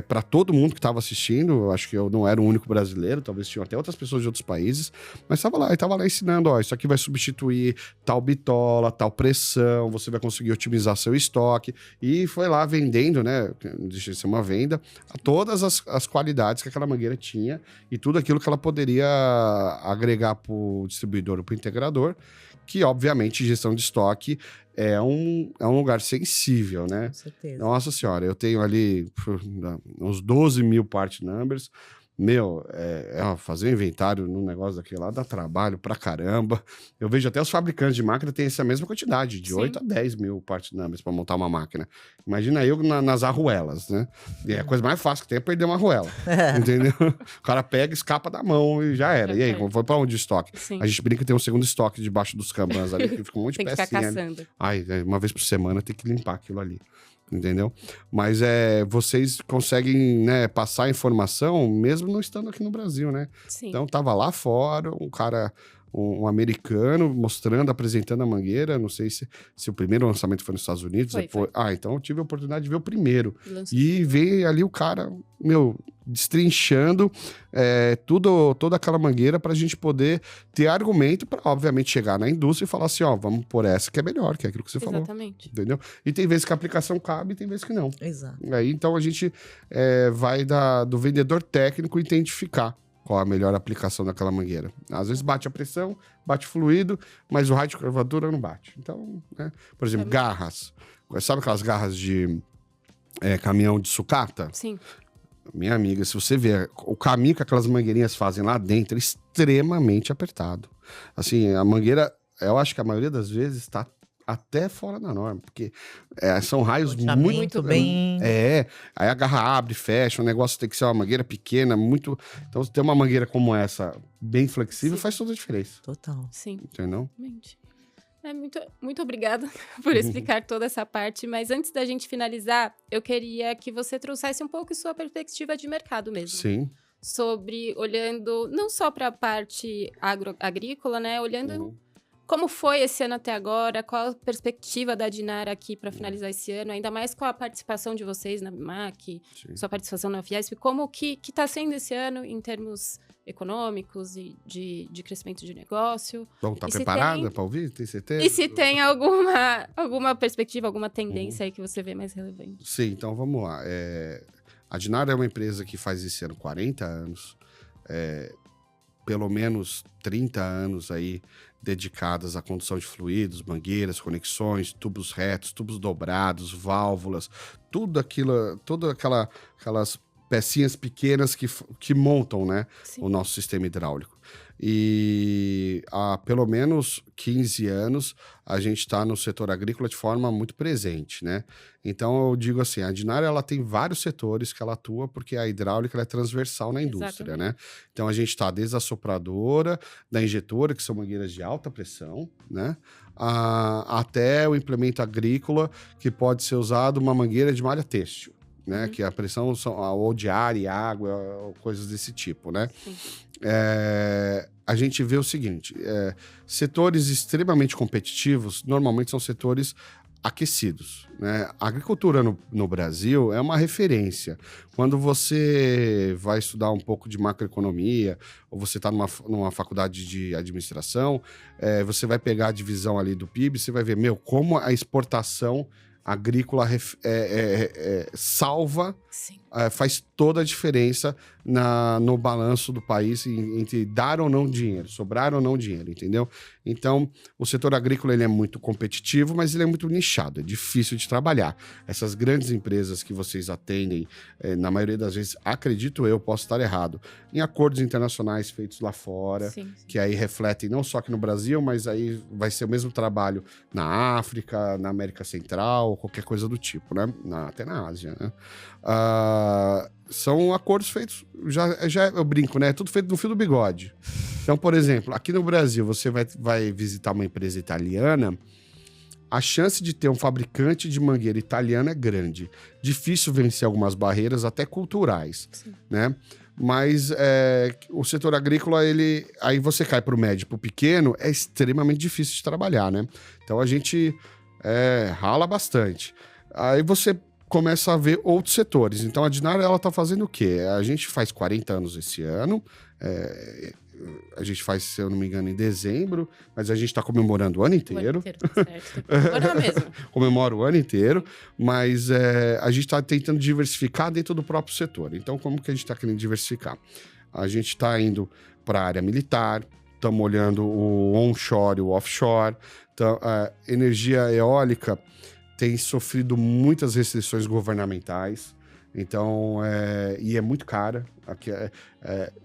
para todo mundo que estava assistindo. Acho que eu não era o único brasileiro, talvez tinham até outras pessoas de outros países, mas estava lá ensinando, ó, isso aqui vai substituir tal bitola, tal pressão, você vai conseguir otimizar seu estoque, e foi lá vendendo, né, não deixa de ser uma venda, a todas as qualidades que aquela mangueira tinha e tudo aquilo que ela poderia agregar para o distribuidor ou para o integrador, que obviamente gestão de estoque é um lugar sensível, né? Com certeza. Nossa senhora, eu tenho ali uns 12 mil part numbers. Meu, fazer um inventário num negócio daquele lá dá trabalho pra caramba. Eu vejo até os fabricantes de máquina têm essa mesma quantidade, de 8 a 10 mil part numbers pra montar uma máquina. Imagina eu nas arruelas, né? E a coisa mais fácil que tem é perder uma arruela, entendeu? O cara pega, escapa da mão e já era. E aí, foi pra onde o estoque? Sim. A gente brinca que tem um segundo estoque debaixo dos Kanbans ali, que fica um monte de Tem que ficar pecinha ali. caçando. Ai, uma vez por semana tem que limpar aquilo ali, entendeu? Mas vocês conseguem, né, passar informação mesmo não estando aqui no Brasil, né? Sim. Então tava lá fora, um cara, um americano, mostrando, apresentando a mangueira. Não sei se o primeiro lançamento foi nos Estados Unidos. Foi. Então eu tive a oportunidade de ver o primeiro. Lançou. E ver ali o cara, destrinchando toda aquela mangueira pra gente poder ter argumento pra, obviamente, chegar na indústria e falar assim, ó, vamos por essa que é melhor, que é aquilo que você falou. Exatamente. Entendeu? E tem vezes que a aplicação cabe e tem vezes que não. Exato. Aí, então, a gente vai do vendedor técnico identificar qual a melhor aplicação daquela mangueira. Às vezes bate a pressão, bate fluido, mas o raio de curvatura não bate. Então, né? Por exemplo, garras. Sabe aquelas garras de caminhão de sucata? Sim. Minha amiga, se você ver o caminho que aquelas mangueirinhas fazem lá dentro, é extremamente apertado. Assim, a mangueira, eu acho que a maioria das vezes está até fora da norma, porque são raios muito bem. Aí a garra abre, fecha, o negócio tem que ser uma mangueira pequena, muito. Então, ter uma mangueira como essa, bem flexível, faz toda a diferença. Total. Sim. Entendeu? Realmente. Muito obrigada por explicar toda essa parte, mas antes da gente finalizar, eu queria que você trouxesse um pouco sua perspectiva de mercado mesmo. Sim. Sobre, olhando não só para a parte agrícola, né? Olhando como foi esse ano até agora, qual a perspectiva da Dinara aqui para finalizar esse ano, ainda mais com a participação de vocês na BIMAC, sua participação na Fiesp, como que está sendo esse ano em termos econômicos e de crescimento de negócio. Então, tá preparada para ouvir? Tem certeza? E se tem alguma perspectiva, alguma tendência aí que você vê mais relevante? Sim, então vamos lá. A Dinara é uma empresa que faz esse ano 40 anos. pelo menos 30 anos aí dedicadas à condução de fluidos, mangueiras, conexões, tubos retos, tubos dobrados, válvulas, todas aquelas pecinhas pequenas que montam, né, o nosso sistema hidráulico. E há pelo menos 15 anos a gente está no setor agrícola de forma muito presente, né? Então eu digo assim, a Dinara ela tem vários setores que ela atua porque a hidráulica ela é transversal na indústria, né? Então a gente está desde a sopradora, da injetora, que são mangueiras de alta pressão, né? Até o implemento agrícola, que pode ser usado uma mangueira de malha têxtil, né? Que a pressão são ou de ar e água, ou coisas desse tipo, né? A gente vê o seguinte, setores extremamente competitivos normalmente são setores aquecidos, né? A agricultura no Brasil é uma referência. Quando você vai estudar um pouco de macroeconomia, ou você está numa faculdade de administração, você vai pegar a divisão ali do PIB, você vai ver, como a exportação agrícola salva, faz toda a diferença no balanço do país entre dar ou não dinheiro, sobrar ou não dinheiro, entendeu? Então, o setor agrícola ele é muito competitivo, mas ele é muito nichado, é difícil de trabalhar. Essas grandes empresas que vocês atendem, na maioria das vezes, acredito eu, posso estar errado, em acordos internacionais feitos lá fora, que aí refletem não só aqui no Brasil, mas aí vai ser o mesmo trabalho na África, na América Central, qualquer coisa do tipo, né? Até na Ásia, né? São acordos feitos, já eu brinco, né? É tudo feito no fio do bigode. Então, por exemplo, aqui no Brasil, você vai visitar uma empresa italiana, a chance de ter um fabricante de mangueira italiano é grande. Difícil vencer algumas barreiras, até culturais, né? Mas o setor agrícola, aí você cai para o médio, para o pequeno, é extremamente difícil de trabalhar, né? Então, a gente rala bastante. Aí você começa a ver outros setores. Então, a Dinara, ela tá fazendo o quê? A gente faz 40 anos esse ano, a gente faz, se eu não me engano, em dezembro, mas a gente está comemorando o ano inteiro. O ano inteiro, tá certo. Comemorar mesmo. Comemora o ano inteiro, mas a gente está tentando diversificar dentro do próprio setor. Então, como que a gente está querendo diversificar? A gente está indo para a área militar, estamos olhando o onshore e o offshore, então, a energia eólica tem sofrido muitas restrições governamentais, então, e é muito cara. Aqui,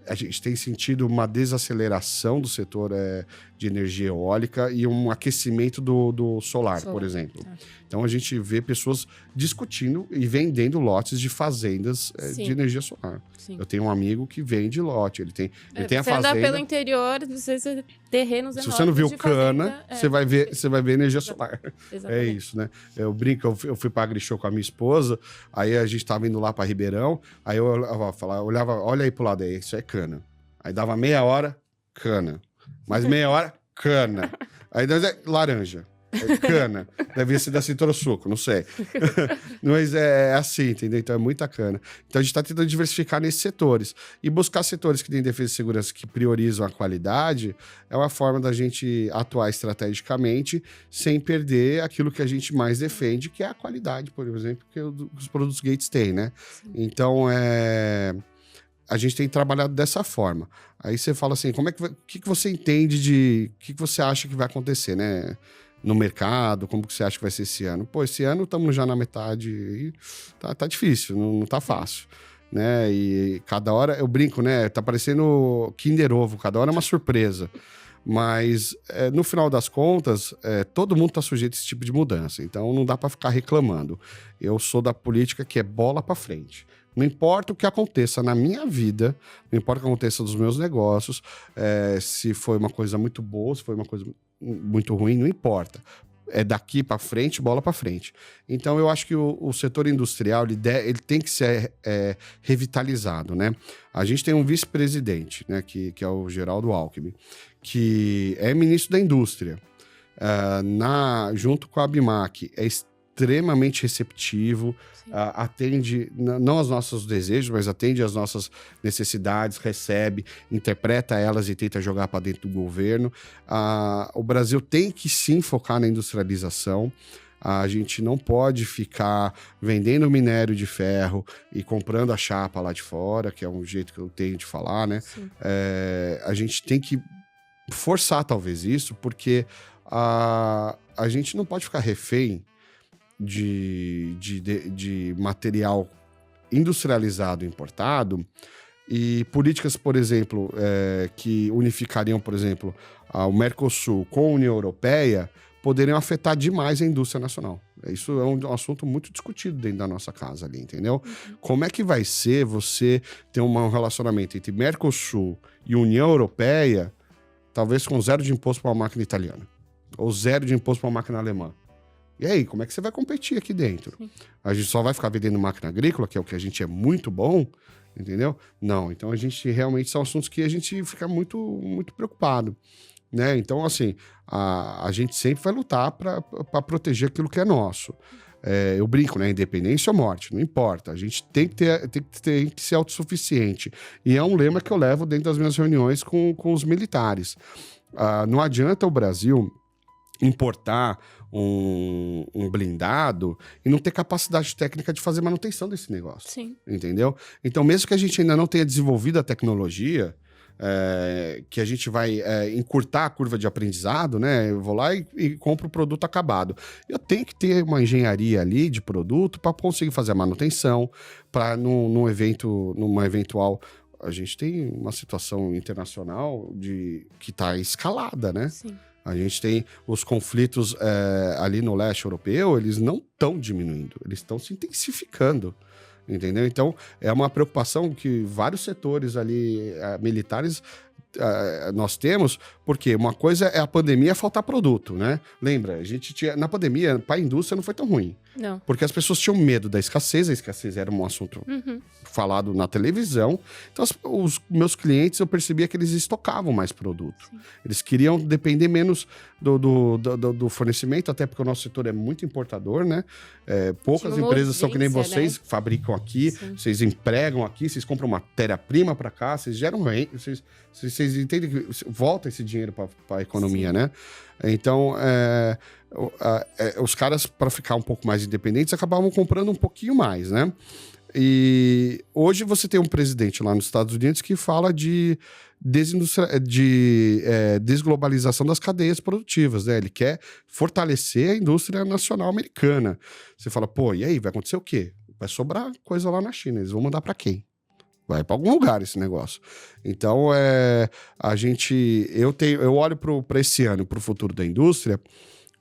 a gente tem sentido uma desaceleração do setor de energia eólica e um aquecimento do solar, por exemplo. Então, a gente vê pessoas discutindo e vendendo lotes de fazendas de energia solar. Eu tenho um amigo que vende lote, ele tem a fazenda... Você anda pelo interior, você terrenos enormes. Se você não viu cana, você vai ver energia solar. Exatamente. É isso, né? Eu brinco, eu fui para a AgriShow com a minha esposa, aí a gente estava indo lá para Ribeirão, aí eu olhava, olha aí pro lado aí, isso é cana. Aí dava meia hora, cana. Mais meia hora, cana. Aí laranja. Cana. Deve ser da Citrosuco, não sei. Mas é assim, entendeu? Então é muita cana. Então a gente está tentando diversificar nesses setores. E buscar setores que têm defesa e segurança que priorizam a qualidade é uma forma da gente atuar estrategicamente sem perder aquilo que a gente mais defende, que é a qualidade, por exemplo, que os produtos Gates têm, né? Então a gente tem trabalhado dessa forma. Aí você fala assim, o que você entende o que você acha que vai acontecer, né? No mercado, como que você acha que vai ser esse ano? Pô, esse ano estamos já na metade e tá difícil, não tá fácil, né? E cada hora, eu brinco, né? Tá parecendo Kinder Ovo, cada hora é uma surpresa. Mas, no final das contas, todo mundo tá sujeito a esse tipo de mudança. Então, não dá para ficar reclamando. Eu sou da política que é bola para frente. Não importa o que aconteça na minha vida, não importa o que aconteça nos meus negócios, se foi uma coisa muito boa, se foi uma coisa muito ruim, não importa. É daqui para frente, bola para frente. Então, eu acho que o setor industrial ele tem que ser revitalizado, né? A gente tem um vice-presidente, né, que é o Geraldo Alckmin, que é ministro da Indústria. Junto com a ABIMAQ, é extremamente receptivo, atende não aos nossos desejos, mas atende às nossas necessidades, recebe, interpreta elas e tenta jogar para dentro do governo. O Brasil tem que sim focar na industrialização. A gente não pode ficar vendendo minério de ferro e comprando a chapa lá de fora, que é um jeito que eu tenho de falar, né? A gente tem que forçar talvez isso, porque a gente não pode ficar refém de material industrializado importado e políticas, por exemplo, que unificariam, por exemplo, o Mercosul com a União Europeia, poderiam afetar demais a indústria nacional. Isso é um assunto muito discutido dentro da nossa casa ali, entendeu? Como é que vai ser você ter um relacionamento entre Mercosul e União Europeia, talvez com 0 de imposto para uma máquina italiana, ou 0 de imposto para uma máquina alemã? E aí, como é que você vai competir aqui dentro? Sim. A gente só vai ficar vendendo máquina agrícola, que é o que a gente é muito bom, entendeu? Não, então a gente realmente são assuntos que a gente fica muito, muito preocupado, né? Então, assim, a gente sempre vai lutar para proteger aquilo que é nosso. Eu brinco, né? Independência ou morte, não importa. A gente tem que ser autossuficiente. E é um lema que eu levo dentro das minhas reuniões com os militares. Não adianta o Brasil importar um blindado e não ter capacidade técnica de fazer manutenção desse negócio. Sim. Entendeu? Então, mesmo que a gente ainda não tenha desenvolvido a tecnologia, que a gente vai encurtar a curva de aprendizado, né? Eu vou lá e compro o produto acabado. Eu tenho que ter uma engenharia ali de produto para conseguir fazer a manutenção, para numa eventual... A gente tem uma situação internacional que está escalada, né? Sim. A gente tem os conflitos ali no leste europeu, eles não estão diminuindo, eles estão se intensificando, entendeu? Então, é uma preocupação que vários setores ali militares nós temos, porque uma coisa é a pandemia faltar produto, né? Lembra, a gente tinha, na pandemia, para a indústria não foi tão ruim. Não. Porque as pessoas tinham medo da escassez, a escassez era um assunto falado na televisão. Então, os meus clientes, eu percebia que eles estocavam mais produto. Sim. Eles queriam depender menos do fornecimento, até porque o nosso setor é muito importador, né? Poucas empresas são que nem vocês, né? Fabricam aqui, sim, vocês empregam aqui, vocês compram matéria-prima para cá, vocês geram renda, vocês entendem que volta esse dinheiro para a economia, sim, né? Então, os caras, para ficar um pouco mais independentes, acabavam comprando um pouquinho mais, né? E hoje você tem um presidente lá nos Estados Unidos que fala de desglobalização das cadeias produtivas, né? Ele quer fortalecer a indústria nacional americana. Você fala, pô, e aí, vai acontecer o quê? Vai sobrar coisa lá na China, eles vão mandar para quem? Vai para algum lugar esse negócio. Então, eu olho para esse ano, para o futuro da indústria,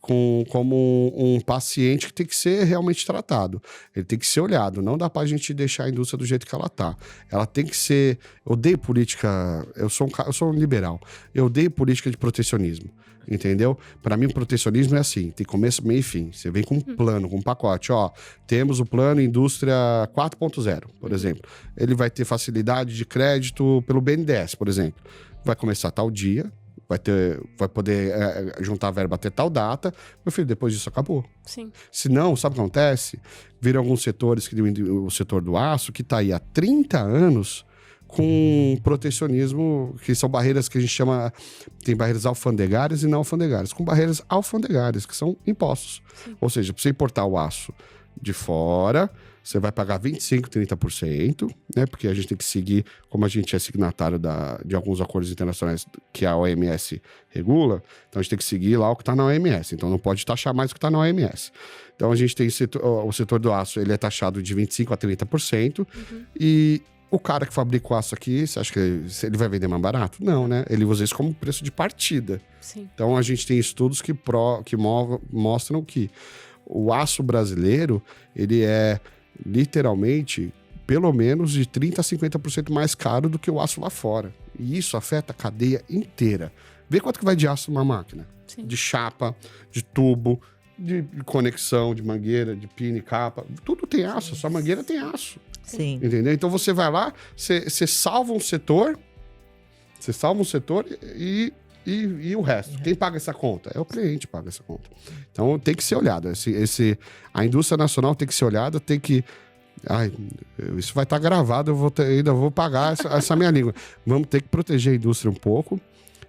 como um paciente que tem que ser realmente tratado. Ele tem que ser olhado. Não dá pra gente deixar a indústria do jeito que ela tá. Ela tem que ser... Eu odeio política... Eu sou um liberal. Eu odeio política de protecionismo. Entendeu? Para mim, o protecionismo é assim. Tem começo, meio e fim. Você vem com um plano, com um pacote. Ó, temos o plano Indústria 4.0, por exemplo. Ele vai ter facilidade de crédito pelo BNDES, por exemplo. Vai começar tal dia... Vai poder juntar a verba até tal data. Meu filho, depois disso acabou. Sim. Se não, sabe o que acontece? Viram alguns setores, que o setor do aço, que está aí há 30 anos com protecionismo, que são barreiras que a gente chama... Tem barreiras alfandegárias e não alfandegárias. Com barreiras alfandegárias, que são impostos. Sim. Ou seja, para você importar o aço de fora... Você vai pagar 25%, 30%, né? Porque a gente tem que seguir, como a gente é signatário de alguns acordos internacionais que a OMS regula, então a gente tem que seguir lá o que está na OMS. Então não pode taxar mais o que está na OMS. Então a gente tem o setor do aço, ele é taxado de 25% a 30%. E o cara que fabrica o aço aqui, você acha que ele vai vender mais barato? Não, né? Ele usa isso como preço de partida. Sim. Então a gente tem estudos que mostram que o aço brasileiro, ele é literalmente, pelo menos de 30% a 50% mais caro do que o aço lá fora. E isso afeta a cadeia inteira. Vê quanto que vai de aço numa máquina. Sim. De chapa, de tubo, de conexão, de mangueira, de pino e capa. Tudo tem aço, sua mangueira tem aço. Sim. Entendeu? Então você vai lá, você salva um setor, e o resto? Quem paga essa conta? É o cliente que paga essa conta. Então tem que ser olhado. A indústria nacional tem que ser olhada, tem que... isso vai estar gravado, ainda vou pagar essa minha língua. Vamos ter que proteger a indústria um pouco,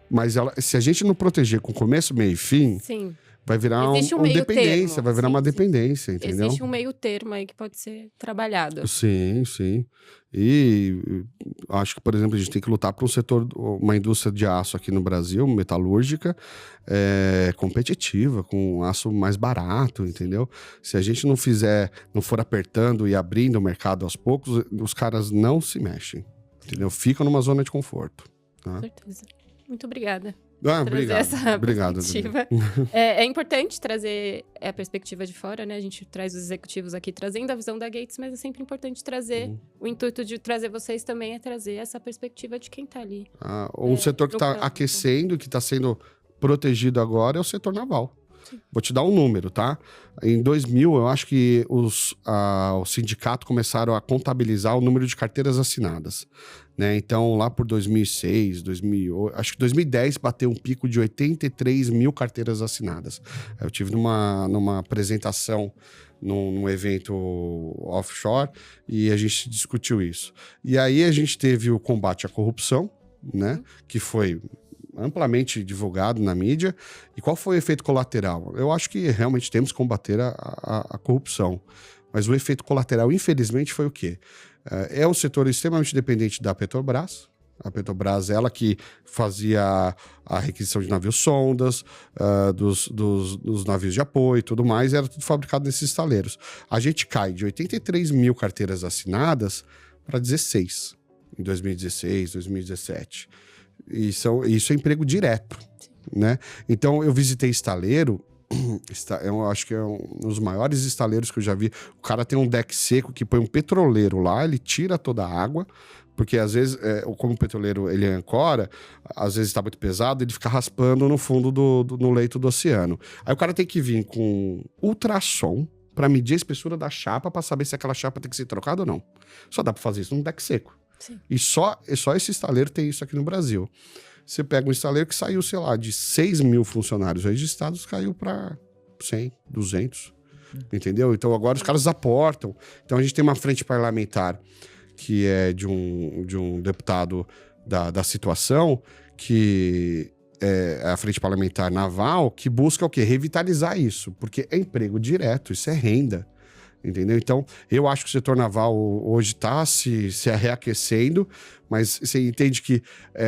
Mas se a gente não proteger com começo, meio e fim, Sim. vai virar Existe um uma meio dependência, termo. vai virar Sim, uma sim. dependência, entendeu? Existe um meio termo aí que pode ser trabalhado. Sim, sim. E acho que, por exemplo, a gente tem que lutar por um setor, uma indústria de aço aqui no Brasil, metalúrgica, competitiva, com aço mais barato, entendeu? Se a gente não for apertando e abrindo o mercado aos poucos, os caras não se mexem, entendeu? Ficam numa zona de conforto. Tá? Com certeza. Muito obrigada. Obrigado. Essa Obrigado. perspectiva. É importante trazer a perspectiva de fora, né? A gente traz os executivos aqui trazendo a visão da Gates, mas é sempre importante trazer. O intuito de trazer vocês também é trazer essa perspectiva de quem tá ali. Um setor que está campo. aquecendo, que está sendo protegido agora, é o setor naval. Sim. Vou te dar um número, tá? Em 2000, eu acho que o sindicato começaram a contabilizar o número de carteiras assinadas. Né? Então, lá por 2006, 2008, acho que 2010 bateu um pico de 83 mil carteiras assinadas. Eu tive numa apresentação num evento offshore e a gente discutiu isso. E aí a gente teve o combate à corrupção, né? Que foi amplamente divulgado na mídia. E qual foi o efeito colateral? Eu acho que realmente temos que combater a corrupção. Mas o efeito colateral, infelizmente, foi o quê? É um setor extremamente dependente da Petrobras. A Petrobras, ela que fazia a requisição de navios sondas, dos navios de apoio e tudo mais, era tudo fabricado nesses estaleiros. A gente cai de 83 mil carteiras assinadas para 16 em 2016, 2017. Isso é emprego direto, né? Então, eu visitei estaleiro, eu acho que é um dos maiores estaleiros que eu já vi. O cara tem um deck seco que põe um petroleiro lá, ele tira toda a água, porque às vezes, como o petroleiro ele ancora, às vezes está muito pesado, ele fica raspando no fundo no leito do oceano. Aí o cara tem que vir com ultrassom para medir a espessura da chapa para saber se aquela chapa tem que ser trocada ou não. Só dá para fazer isso num deck seco. Sim. E só esse estaleiro tem isso aqui no Brasil. Você pega um estaleiro que saiu, sei lá, de 6 mil funcionários registrados, caiu para 100, 200, entendeu? Então agora os caras aportam. Então a gente tem uma frente parlamentar que é de um deputado da situação, que é a frente parlamentar naval, que busca o quê? Revitalizar isso, porque é emprego direto, isso é renda. Entendeu? Então, eu acho que o setor naval hoje está se reaquecendo, mas você entende que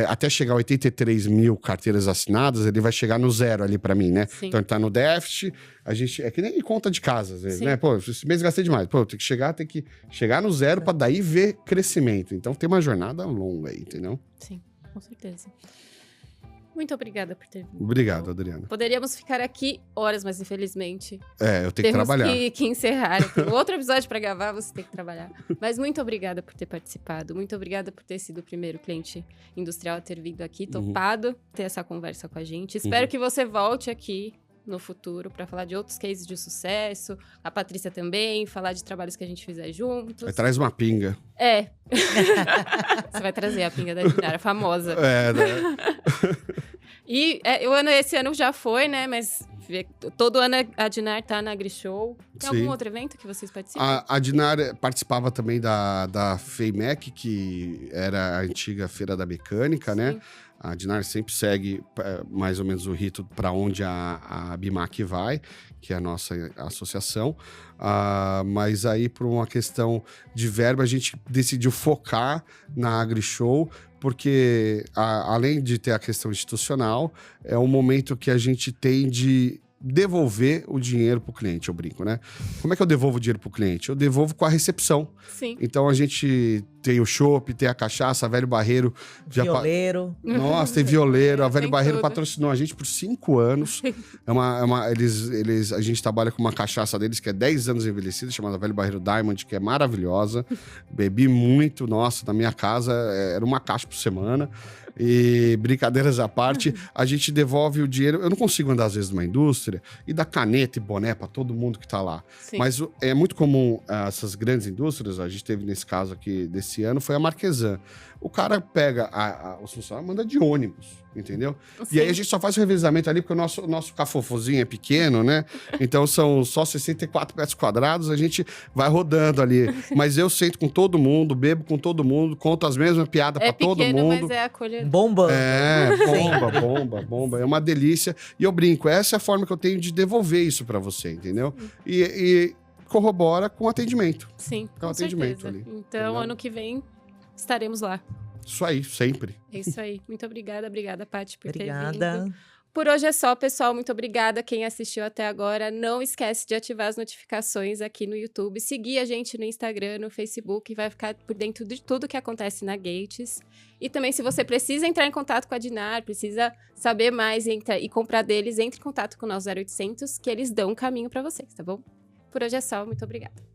até chegar a 83 mil carteiras assinadas, ele vai chegar no zero ali para mim, né? Sim. Então, ele está no déficit, a gente... É que nem conta de casa, às vezes, né? Pô, esse mês gastei demais. Pô, tem que chegar no zero para daí ver crescimento. Então, tem uma jornada longa aí, entendeu? Sim, com certeza. Muito obrigada por ter vindo. Obrigado, Adriana. Poderíamos ficar aqui horas, mas infelizmente... eu tenho que trabalhar. Temos que encerrar. Tem outro episódio para gravar, você tem que trabalhar. Mas muito obrigada por ter participado. Muito obrigada por ter sido o primeiro cliente industrial a ter vindo aqui, topado ter essa conversa com a gente. Espero que você volte aqui no futuro para falar de outros cases de sucesso. A Patrícia também, falar de trabalhos que a gente fizer juntos. Aí traz uma pinga. Você vai trazer a pinga da Dinara, famosa. Né? E esse ano já foi, né? Mas todo ano a Dinar tá na AgriShow. Tem algum outro evento que vocês participam? A Dinar participava também da FEIMEC, que era a antiga Feira da Mecânica, né? A Dinar sempre segue mais ou menos o rito para onde a BIMAC vai, que é a nossa associação. Mas aí, por uma questão de verba, a gente decidiu focar na AgriShow, porque além de ter a questão institucional, é um momento que a gente tem de devolver o dinheiro para o cliente, eu brinco, né? Como é que eu devolvo o dinheiro para o cliente? Eu devolvo com a recepção. Sim. Então a gente tem o chopp, tem a cachaça, a Velho Barreiro. Violeiro. Nossa, tem violeiro. A Velho Barreiro tudo. patrocinou a gente por 5 anos. A gente trabalha com uma cachaça deles que é 10 anos envelhecida, chamada Velho Barreiro Diamond, que é maravilhosa. Bebi muito, nossa, na minha casa era uma caixa por semana. E brincadeiras à parte, a gente devolve o dinheiro. Eu não consigo andar, às vezes, numa indústria e dar caneta e boné para todo mundo que tá lá. Sim. Mas é muito comum essas grandes indústrias, a gente teve nesse caso aqui desse ano, foi a Marquesan. O cara pega os funcionários, manda de ônibus, entendeu? Sim. E aí a gente só faz o revezamento ali, porque o nosso cafofozinho é pequeno, né? Então são só 64 metros quadrados, a gente vai rodando ali. Mas eu sento com todo mundo, bebo com todo mundo, conto as mesmas piadas para todo mundo. Mas é acolhedor. Bombando. Bomba. É uma delícia. E eu brinco, essa é a forma que eu tenho de devolver isso pra você, entendeu? E corrobora com o atendimento. Sim, Com o atendimento certeza. ali. Então, Entendeu? ano que vem, estaremos lá. Isso aí, sempre. É isso aí. Muito obrigada, Paty, por ter Obrigada. vindo. Por hoje é só, pessoal. Muito obrigada quem assistiu até agora. Não esquece de ativar as notificações aqui no YouTube. Seguir a gente no Instagram, no Facebook. Vai ficar por dentro de tudo que acontece na Gates. E também, se você precisa entrar em contato com a Dinar, precisa saber mais e comprar deles, entre em contato com o nosso 0800, que eles dão um caminho para vocês, tá bom? Por hoje é só. Muito obrigada.